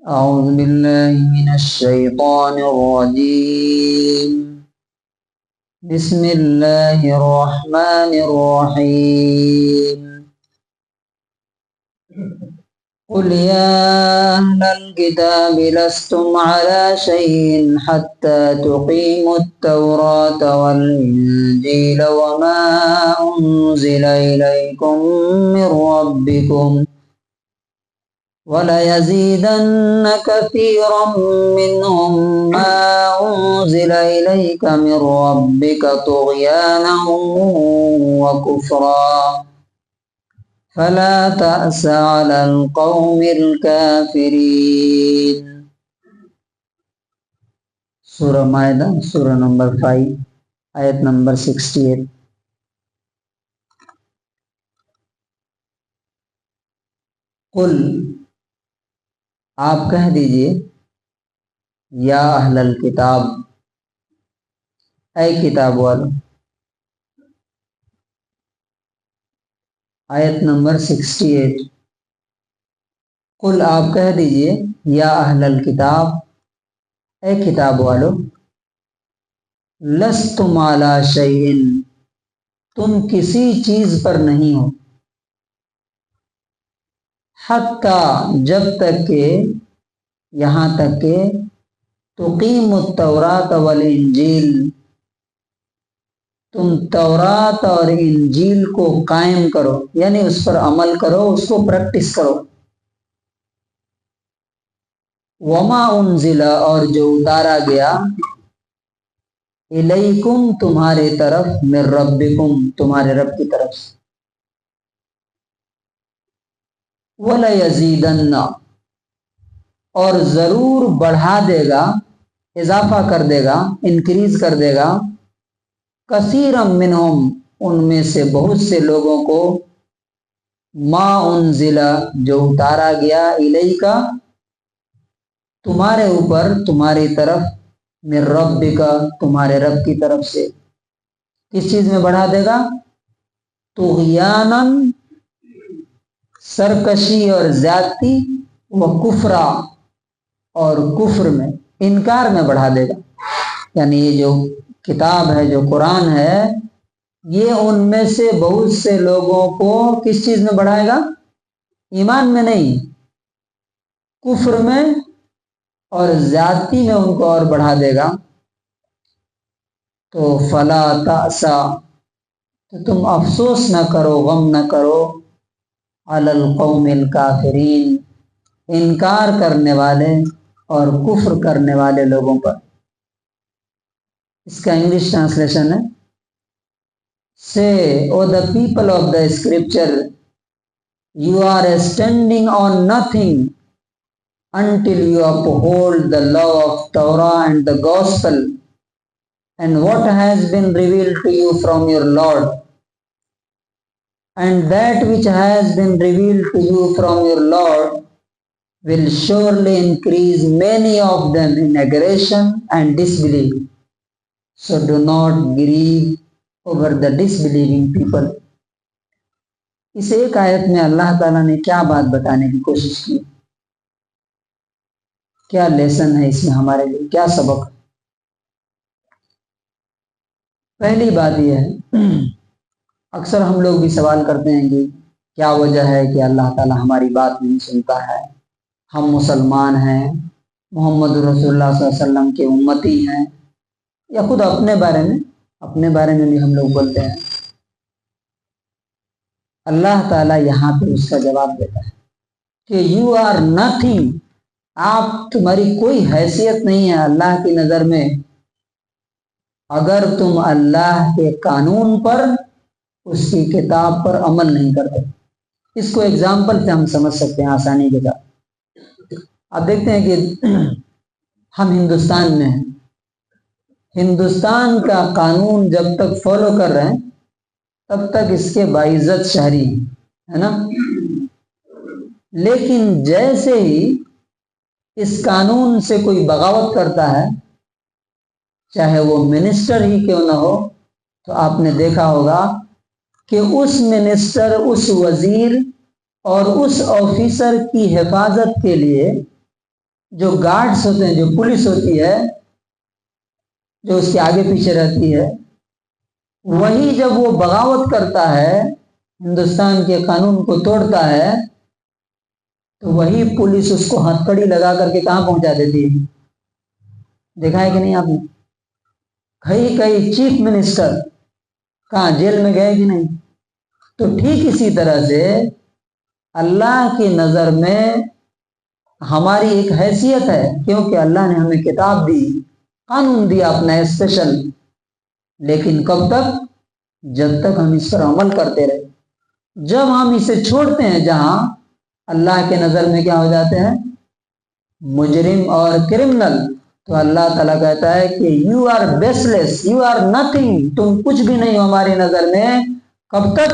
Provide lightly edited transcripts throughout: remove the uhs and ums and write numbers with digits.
أعوذ بالله من الشيطان الرجيم. بسم الله الرحمن الرحيم. قل يا أهل الكتاب لستم على شيء حتى تقيموا التوراة والإنجيل وما أنزل إليكم من ربكم وَلَيَزِيدَنَّ كَثِيرًا مِّنْهُم مَّا أُنزِلَ إِلَيْكَ مِن رَّبِّكَ طُغْيَانًا وَكُفْرًا فَلَا تَأْسَ عَلَى الْقَوْمِ الْكَافِرِينَ۔ سورہ مائدہ سورہ نمبر 5 آیت نمبر 68۔ قل آپ کہہ دیجئے یا اہل الکتاب، اے کتاب والو۔ آیت نمبر 68۔ قل آپ کہہ دیجئے یا اہل الکتاب، اے کتاب والو، لستم علی شیء، تم کسی چیز پر نہیں ہو، حتی جب تک کہ، یہاں تک کہ، تقیم التوراۃ والانجیل، تم تورات اور انجیل کو قائم کرو، یعنی اس پر عمل کرو، اس کو پریکٹس کرو۔ وما انزل، اور جو اتارا گیا، الیکم تمہارے طرف، من ربکم تمہارے رب کی طرف سے۔ وَلَيَزِيدَنَّ، اور ضرور بڑھا دے گا، اضافہ کر دے گا، انکریز کر دے گا، کثیرا منہم، ان میں سے بہت سے لوگوں کو، ما انزل، جو اتارا گیا، الیک تمہارے اوپر، تمہاری طرف، من ربک تمہارے رب کی طرف سے۔ کس چیز میں بڑھا دے گا؟ طغیانا، سرکشی اور زیادتی، و کفرا، اور کفر میں، انکار میں بڑھا دے گا۔ یعنی یہ جو کتاب ہے، جو قرآن ہے، یہ ان میں سے بہت سے لوگوں کو کس چیز میں بڑھائے گا؟ ایمان میں نہیں، کفر میں اور زیادتی میں ان کو اور بڑھا دے گا۔ تو فلا تأسا، تو تم افسوس نہ کرو، غم نہ کرو، علی القوم الکافرین، انکار کرنے والے اور کفر کرنے والے لوگوں پر۔ اس کا انگلش ٹرانسلیشن ہے، Say, O the people of the scripture, you are standing on nothing until you uphold the law of Torah and the gospel and what has been revealed to you from your Lord, and that which has been revealed to you from your Lord will surely increase many of them in aggression and disbelief. So do not grieve over the disbelieving people۔ اس ایک آیت میں اللہ تعالیٰ نے کیا بات بتانے کی کوشش کی؟ کیا لیسن ہے اس میں ہمارے لیے، کیا سبق؟ پہلی بات یہ ہے، اکثر ہم لوگ بھی سوال کرتے ہیں کہ کیا وجہ ہے کہ اللہ تعالیٰ ہماری بات نہیں سنتا ہے؟ ہم مسلمان ہیں، محمد رسول اللہ صلی اللہ علیہ وسلم کے امتی ہیں، یا خود اپنے بارے میں بھی ہم لوگ بولتے ہیں۔ اللہ تعالیٰ یہاں پہ اس کا جواب دیتا ہے کہ یو آر نتھنگ، آپ، تمہاری کوئی حیثیت نہیں ہے اللہ کی نظر میں، اگر تم اللہ کے قانون پر، اس کی کتاب پر عمل نہیں کرتے۔ اس کو ایگزامپل سے ہم سمجھ سکتے ہیں آسانی کے ساتھ۔ آپ دیکھتے ہیں کہ ہم ہندوستان میں ہیں، ہندوستان کا قانون جب تک فالو کر رہے ہیں تب تک اس کے باعزت شہری ہیں، ہے نا؟ لیکن جیسے ہی اس قانون سے کوئی بغاوت کرتا ہے، چاہے وہ منسٹر ہی کیوں نہ ہو، تو آپ نے دیکھا ہوگا کہ اس منسٹر، اس وزیر اور اس آفیسر کی حفاظت کے لیے جو گارڈز ہوتے ہیں، جو پولیس ہوتی ہے جو اس کے آگے پیچھے رہتی ہے، وہی جب وہ بغاوت کرتا ہے، ہندوستان کے قانون کو توڑتا ہے، تو وہی پولیس اس کو ہتھکڑی لگا کر کے کہاں پہنچا دیتی ہے؟ دیکھا ہے کہ نہیں آپ نے؟ کئی چیف منسٹر کہاں جیل میں گئے کہ نہیں؟ تو ٹھیک اسی طرح سے اللہ کی نظر میں ہماری ایک حیثیت ہے، کیونکہ اللہ نے ہمیں کتاب دی، قانون دیا اپنا اسپیشل، لیکن کب تک؟ جب تک ہم اس پر عمل کرتے رہے۔ جب ہم اسے چھوڑتے ہیں، جہاں اللہ کے نظر میں کیا ہو جاتے ہیں؟ مجرم اور کرمنل، تو اللہ تعالیٰ کہتا ہے کہ you are baseless, you are nothing, تم کچھ بھی نہیں ہو ہماری نظر میں۔ کب تک؟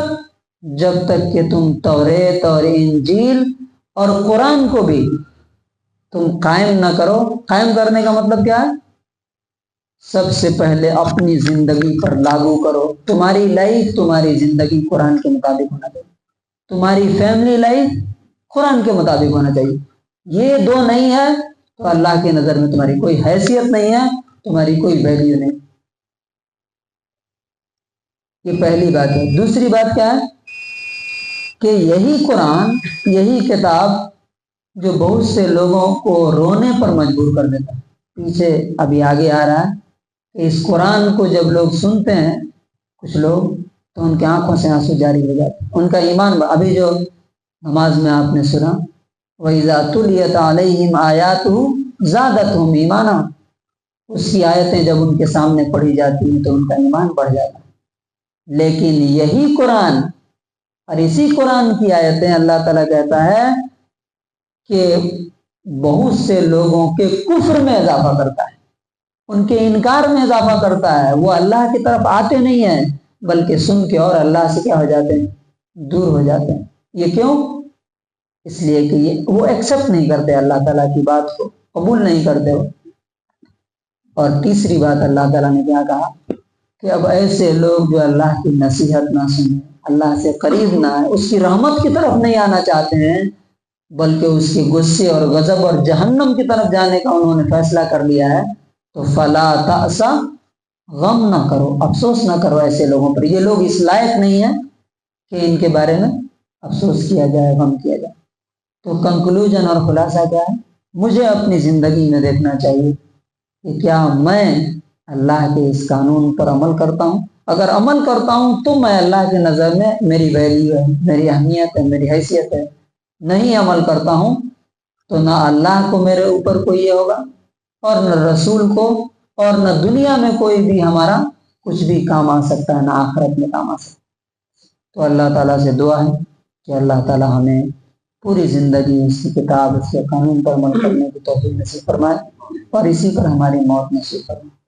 جب تک کہ تم توریت اور انجیل اور قرآن کو بھی تم قائم نہ کرو۔ قائم کرنے کا مطلب کیا ہے؟ سب سے پہلے اپنی زندگی پر لاگو کرو۔ تمہاری لائف، تمہاری زندگی قرآن کے مطابق ہونا چاہیے، تمہاری فیملی لائف قرآن کے مطابق ہونا چاہیے۔ یہ دو نہیں ہے تو اللہ کی نظر میں تمہاری کوئی حیثیت نہیں ہے، تمہاری کوئی ویلیو نہیں۔ یہ پہلی بات ہے۔ دوسری بات کیا ہے کہ یہی قرآن، یہی کتاب جو بہت سے لوگوں کو رونے پر مجبور کر دیتا ہے۔ پیچھے ابھی آگے آ رہا ہے کہ اس قرآن کو جب لوگ سنتے ہیں، کچھ لوگ، تو ان کی آنکھوں سے آنسو جاری ہو جاتے ہیں، ان کا ایمان ابھی جو نماز میں آپ نے سنا، وَإِذَا تُلِيَتْ عَلَيْهِمْ آيَاتُهُ زَادَتْهُمْ إِيمَانًا، اس کی آیتیں جب ان کے سامنے پڑھی جاتی ہیں تو ان کا ایمان بڑھ جاتا ہے۔ لیکن یہی قرآن اور اسی قرآن کی آیتیں اللہ تعالیٰ کہتا ہے کہ بہت سے لوگوں کے کفر میں اضافہ کرتا ہے، ان کے انکار میں اضافہ کرتا ہے۔ وہ اللہ کی طرف آتے نہیں ہیں، بلکہ سن کے اور اللہ سے کیا ہو جاتے ہیں؟ دور ہو جاتے ہیں۔ یہ کیوں؟ اس لیے کہ وہ ایکسپٹ نہیں کرتے اللہ تعالیٰ کی بات کو، قبول نہیں کرتے وہ۔ اور تیسری بات اللہ تعالیٰ نے کیا کہا کہ اب ایسے لوگ جو اللہ کی نصیحت نہ سنیں، اللہ سے قریب نہ آئے، اس کی رحمت کی طرف نہیں آنا چاہتے ہیں، بلکہ اس کے غصے اور غضب اور جہنم کی طرف جانے کا انہوں نے فیصلہ کر لیا ہے، تو فلا تأسا، غم نہ کرو، افسوس نہ کرو ایسے لوگوں پر۔ یہ لوگ اس لائق نہیں ہیں کہ ان کے بارے میں افسوس کیا جائے، غم کیا جائے۔ تو کنکلوژن اور خلاصہ کیا ہے؟ مجھے اپنی زندگی میں دیکھنا چاہیے کہ کیا میں اللہ کے اس قانون پر عمل کرتا ہوں؟ اگر عمل کرتا ہوں تو میں اللہ کی نظر میں میری ویلیو ہے، میری اہمیت ہے، میری حیثیت ہے۔ نہیں عمل کرتا ہوں تو نہ اللہ کو میرے اوپر کوئی یہ ہوگا، اور نہ رسول کو، اور نہ دنیا میں کوئی بھی ہمارا کچھ بھی کام آ سکتا ہے، نہ آخرت میں کام آ سکتا ہے۔ تو اللہ تعالیٰ سے دعا ہے کہ اللہ تعالیٰ ہمیں پوری زندگی اس کی کتاب، اس کے قانون پر عمل کرنے کی توفیق نصیب فرمائے، اور اسی پر ہماری موت نصیب فرمائے۔